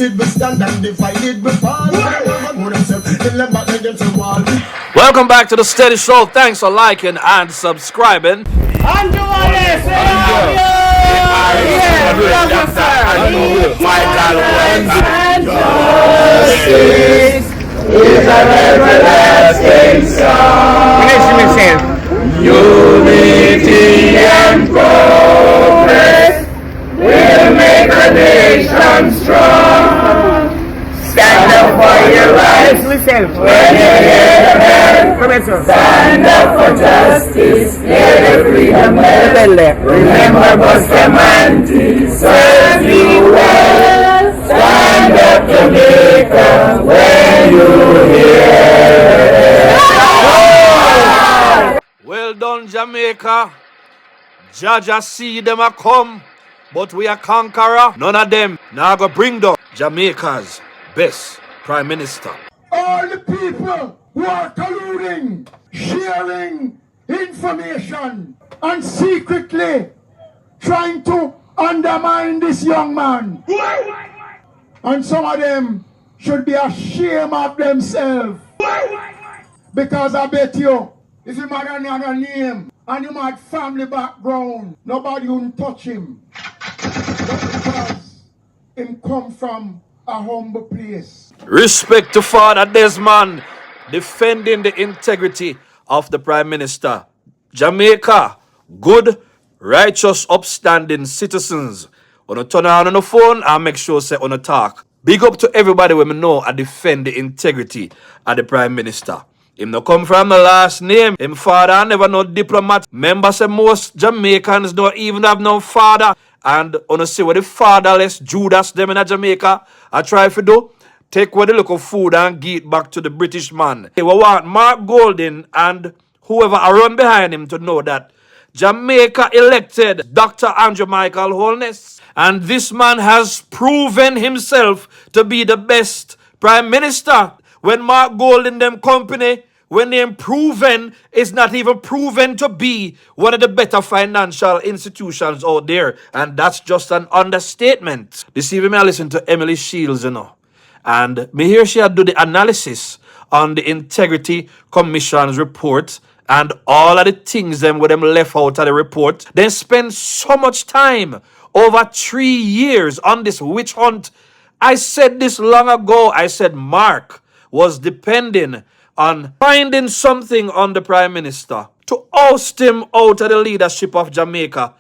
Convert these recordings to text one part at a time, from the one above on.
United we stand and divided we fall. Welcome back to the Steady Show. Thanks for liking and subscribing. Is an everlasting song. Unity and progress will make a nation strong. Stand up for your rights when you hear the bell. Stand up for justice, hear the freedom bell. Remember Bustamante, serve you well. Stand up, Jamaica, when you hear. Well done, Jamaica. Jaja see them a come, but we are conqueror. None of them now go bring down Jamaica's best Prime Minister. All the people who are colluding, sharing information, and secretly trying to undermine this young man. And some of them should be ashamed of themselves. Because I bet you, if you had another name and you had family background, nobody would touch him. But because him come from a humble place. Respect to Father Desmond, defending the integrity of the Prime Minister. Jamaica, good, righteous, upstanding citizens. Wanna turn on the phone and make sure say on the talk. Big up to everybody when me know I defend the integrity of the Prime Minister. Him no come from the last name. Him father never no diplomat. Members say most Jamaicans don't even have no father. And on see what the fatherless Judas them in Jamaica I try to do. Take what the look of food and give it back to the British man. They want Mark Golding and whoever are run behind him to know that Jamaica elected Dr. Andrew Michael Holness. And this man has proven himself to be the best Prime Minister. When Mark Golding them company, when they're proven, is not even proven to be one of the better financial institutions out there. And that's just an understatement. This evening I listen to Emily Shields, and me hear she had do the analysis on the Integrity Commission's report and all of the things them with them left out of the report. Then spend so much time, over 3 years, on this witch hunt. I said this long ago. I said Mark was depending on finding something on the Prime Minister to oust him out of the leadership of Jamaica.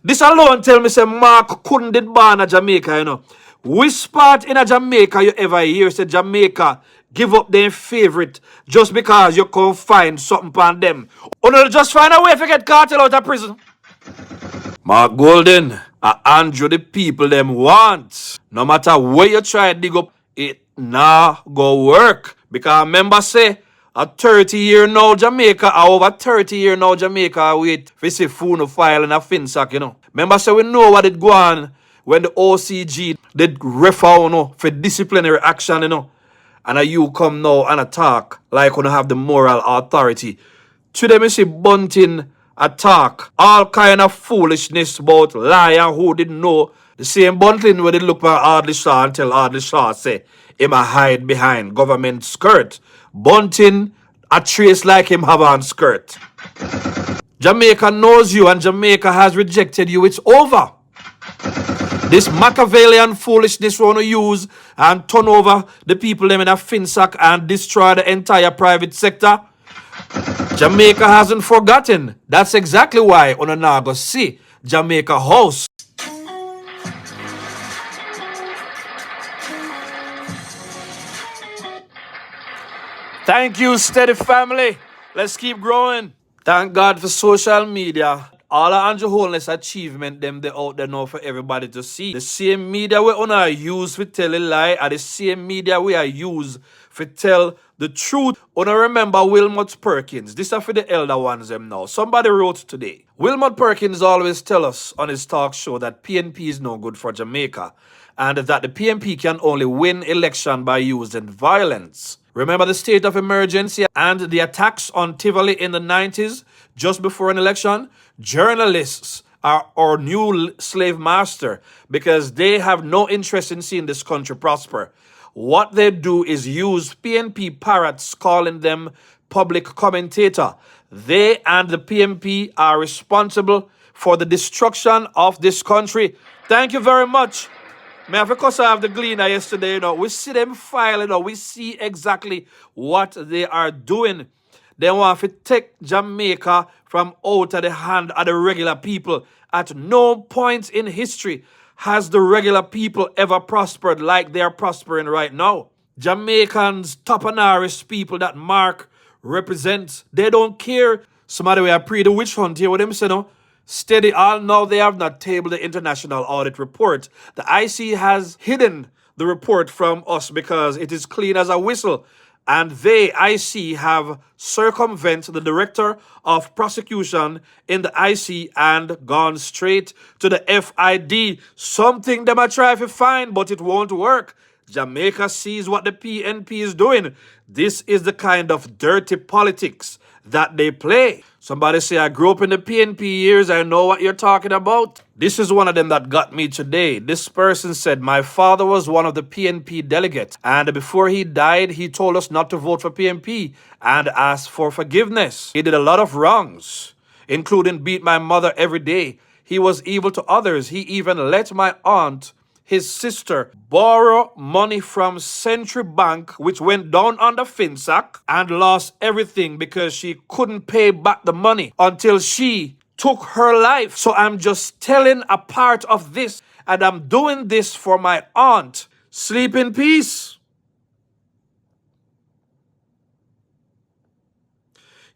This alone tell me say Mark couldn't did born a Jamaica, Which part in a Jamaica you ever hear say Jamaica give up their favorite just because you can't find something upon them? Or no, just find a way to get cartel out of prison. Mark Golding, Andrew the people them want. No matter where you try to dig up, it nah go work. Because remember say, a 30-year now Jamaica, or over 30-year now Jamaica wait for see phone file and a finsack, Remember say we know what it go on when the OCG did refer for disciplinary action, And you come now and attack like you have the moral authority. Today me see Bunting attack all kind of foolishness about liar who didn't know. The same Bunting where they look for Ardley Shaw and tell Ardley Shaw say him a hide behind government skirt. Bunting a trace like him have on skirt. Jamaica knows you and Jamaica has rejected you. It's over. This Machiavellian foolishness we want to use and turn over the people them in a finsack and destroy the entire private sector. Jamaica hasn't forgotten. That's exactly why on now go see Jamaica House. Thank you, steady family. Let's keep growing. Thank God for social media. All of Andrew Holness achievement them they out there now for everybody to see. The same media we are use for tell a lie are the same media we are use for tell the truth. Una remember Wilmot Perkins. This is for the elder ones them now. Somebody wrote today. Wilmot Perkins always tell us on his talk show that PNP is no good for Jamaica and that the PNP can only win election by using violence. Remember the state of emergency and the attacks on Tivoli in the 90s, just before an election? Journalists are our new slave master because they have no interest in seeing this country prosper. What they do is use PNP parrots, calling them public commentator. They and the PNP are responsible for the destruction of this country. Thank you very much. Me have because I have the gleaner yesterday, we see them file, we see exactly what they are doing. They want to take Jamaica from out of the hand of the regular people. At no point in history has the regular people ever prospered like they are prospering right now. Jamaicans, top and Irish people that Mark represents, they don't care. Somebody will pre the witch hunt here with them say no. Steady all now they have not tabled the international audit report. The IC has hidden the report from us because it is clean as a whistle. And they, IC, have circumvented the director of prosecution in the IC and gone straight to the FID. Something they might try to find, but it won't work. Jamaica sees what the PNP is doing. This is the kind of dirty politics that they play. Somebody say, I grew up in the PNP years, I know what you're talking about. This is one of them that got me today. This person said, my father was one of the PNP delegates, and before he died, he told us not to vote for PNP and asked for forgiveness. He did a lot of wrongs, including beat my mother every day. He was evil to others. He even let my aunt, his sister, borrow money from Central Bank, which went down under FinSac, and lost everything because she couldn't pay back the money until she took her life. So I'm just telling a part of this, and I'm doing this for my aunt. Sleep in peace.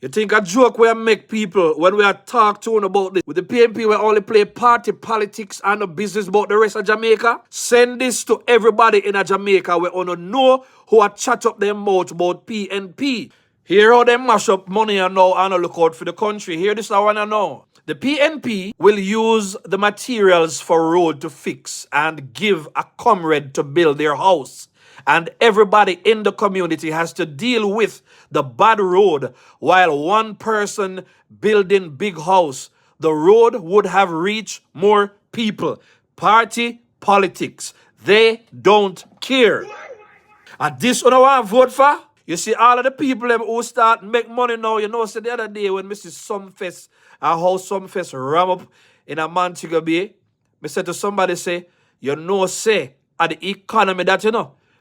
You think a joke where make people, when we are talk to about this, with the PNP we only play party politics and no business about the rest of Jamaica? Send this to everybody in a Jamaica where you know who are chat up their mouth about PNP. Hear how they mash up money and now and look out for the country. Hear this I wanna know. The PNP will use the materials for road to fix and give a comrade to build their house. And everybody in the community has to deal with the bad road while one person building big house. The road would have reached more people. Party politics. They don't care. And this one I want to vote for? You see all of the people who start make money now, say the other day when Mrs. Sumfest and how Sumfest ram up in a Montego Bay, I said to somebody say, say at the economy that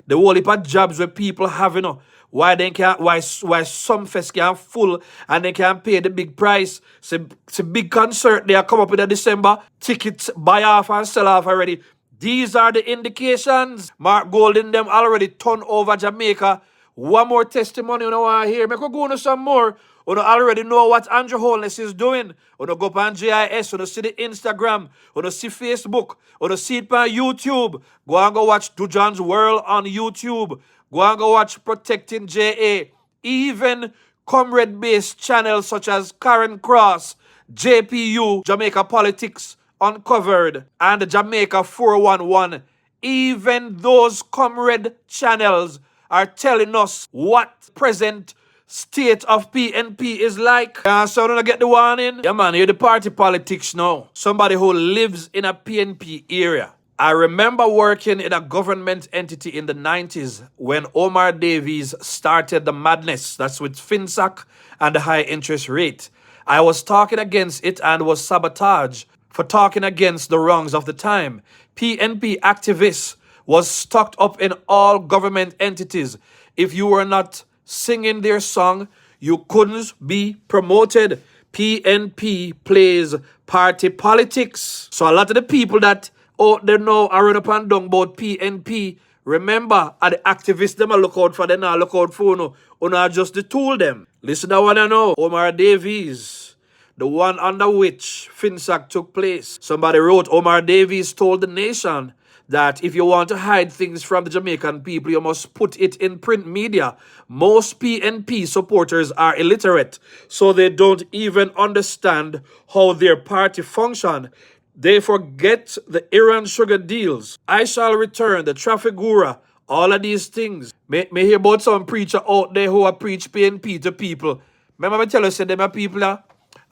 the whole heap of jobs where people have, why some fest can full and they can pay the big price. It's a big concert they are come up in December. Tickets buy off and sell off already. These are the indications. Mark Golden them already turned over Jamaica. One more testimony you know I hear. Make go on some more. You already know what Andrew Holness is doing. You go on GIS, you see the Instagram, you see Facebook, you see it on YouTube. Go and go watch Dujan's World on YouTube. Go and go watch Protecting JA. Even comrade-based channels such as Karen Cross, JPU, Jamaica Politics Uncovered, and the Jamaica 411. Even those comrade channels are telling us what present state of PNP is like. So don't get the warning. Yeah, man, you're the party politics now. Somebody who lives in a PNP area. I remember working in a government entity in the 90s when Omar Davies started the madness. That's with FinSac and the high interest rate. I was talking against it and was sabotaged for talking against the wrongs of the time. PNP activists was stocked up in all government entities. If you were not singing their song, you couldn't be promoted. PNP plays party politics. So a lot of the people that out there now are run up and down about PNP, remember, are the activists them a look out for them, not look out for you. You not just the tool them. Listen to what I know. Omar Davies, the one under which FinSac took place. Somebody wrote, Omar Davies told the nation that if you want to hide things from the Jamaican people, you must put it in print media. Most PNP supporters are illiterate, so they don't even understand how their party function. They forget the Iran sugar deals. I shall return, the traffic guru, all of these things. May hear about some preacher out there who are preach PNP to people. Remember I tell you, say them are people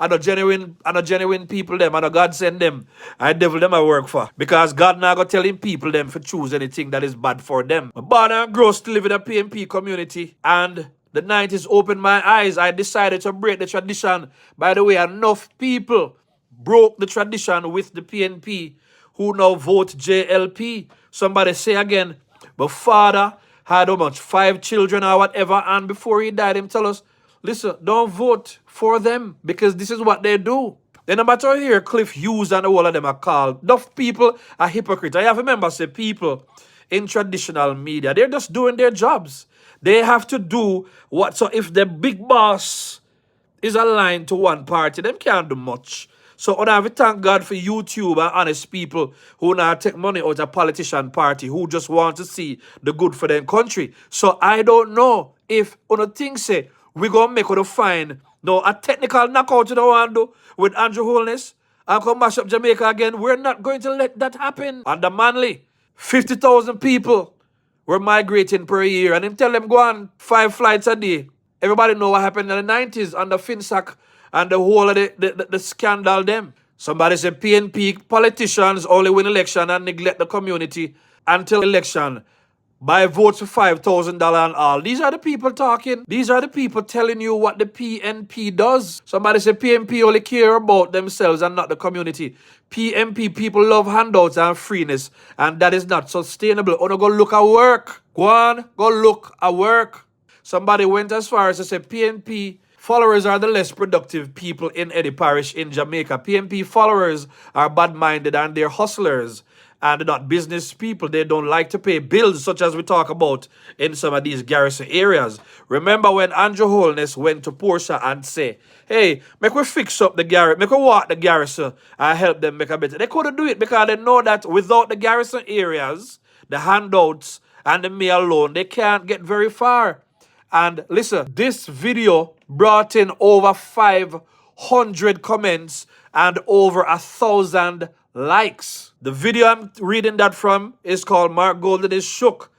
and a genuine people them, and a God send them, I devil them I work for. Because God now go telling people them to choose anything that is bad for them. I'm born and grow to live in a PNP community, and the 90s opened my eyes. I decided to break the tradition. By the way, enough people broke the tradition with the PNP who now vote JLP. Somebody say again, but father had how much? 5 children or whatever, and before he died, him tell us, listen, don't vote for them because this is what they do. Then no matter here, Cliff Hughes and all of them are called. Enough people are hypocrites. I have a member say people in traditional media, they're just doing their jobs. They have to do what, so if the big boss is aligned to one party, them can't do much. So I have to thank God for YouTube and honest people who now take money out of politician party who just want to see the good for their country. So I don't know if on a thing say we gonna make a find a technical knockout you don't want to do with Andrew Holness and come mash up Jamaica again. We're not going to let that happen. And the Manly, 50,000 people were migrating per year, and him tell them go on 5 flights a day. Everybody know what happened in the 90s under Finsack and the whole of the scandal them. Somebody said PNP politicians only win election and neglect the community until election. Buy votes for $5,000 and all. These are the people talking. These are the people telling you what the PNP does. Somebody said PNP only care about themselves and not the community. PNP people love handouts and freeness, and that is not sustainable. Oh, no, go look at work. Go on, go look at work. Somebody went as far as to say PNP followers are the less productive people in Eddie Parish in Jamaica. PNP followers are bad-minded and they're hustlers and they're not business people. They don't like to pay bills, such as we talk about in some of these garrison areas. Remember when Andrew Holness went to Portia and say, hey, make we fix up the garrison, make we walk the garrison and help them make a better. They couldn't do it because they know that without the garrison areas, the handouts and the meal alone, they can't get very far. And listen, this video brought in over 500 comments and over 1,000 likes. The video I'm reading that from is called Mark Golden is Shook.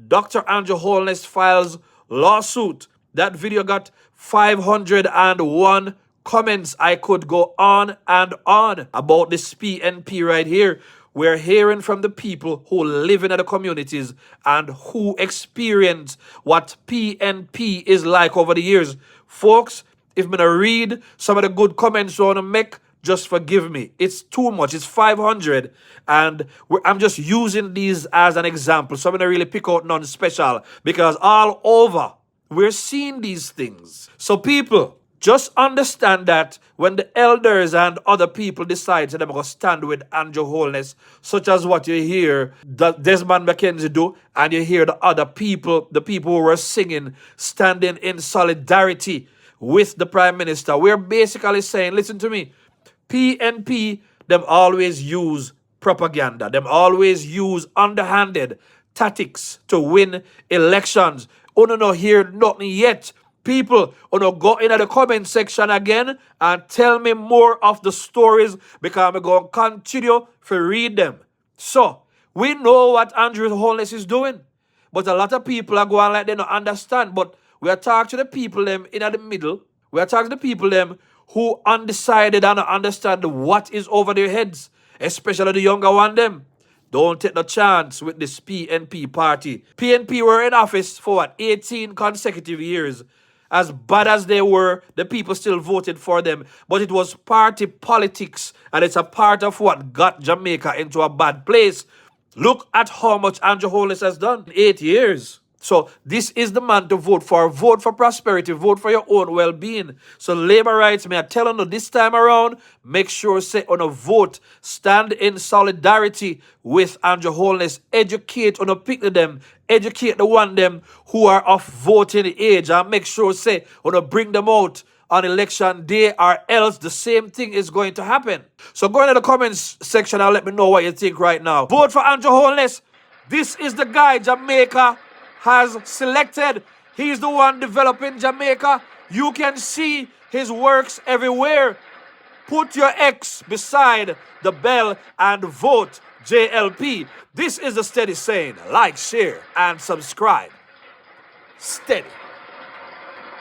Dr. Andrew Holness files lawsuit. That video got 501 comments. I could go on and on about this PNP right here. We're hearing from the people who live in the communities and who experience what PNP is like over the years. Folks, if I'm going to read some of the good comments you want to make, just forgive me. It's too much. It's 500. And I'm just using these as an example. So I'm going to really pick out none special because all over, we're seeing these things. So people, just understand that when the elders and other people decide that they're going to stand with Andrew Holness, such as what you hear that Desmond McKenzie do, and you hear the other people, the people who were singing, standing in solidarity with the Prime Minister, we're basically saying, listen to me, PNP, them always use propaganda. Them always use underhanded tactics to win elections. Oh, no, hear nothing yet. People, go into the comment section again and tell me more of the stories because I'm going to continue to read them. So, we know what Andrew Holness is doing, but a lot of people are going like they don't understand. But we are talking to the people them in the middle. We are talking to the people them who undecided and don't understand what is over their heads, especially the younger one them. Don't take the chance with this PNP party. PNP were in office for 18 consecutive years. As bad as they were, the people still voted for them. But it was party politics, and it's a part of what got Jamaica into a bad place. Look at how much Andrew Holness has done in 8 years. So this is the man to vote for. Vote for prosperity. Vote for your own well-being. So labor rights, may I tell you this time around, make sure say on a vote. Stand in solidarity with Andrew Holness. Educate on a pick them. Educate the one them who are of voting age. And make sure say on a bring them out on election day, or else the same thing is going to happen. So go into the comments section and let me know what you think right now. Vote for Andrew Holness. This is the guy Jamaica has selected. He's the one developing Jamaica. You can see his works everywhere. Put your X beside the bell and vote JLP. This is the steady saying. Like, share, and subscribe. Steady.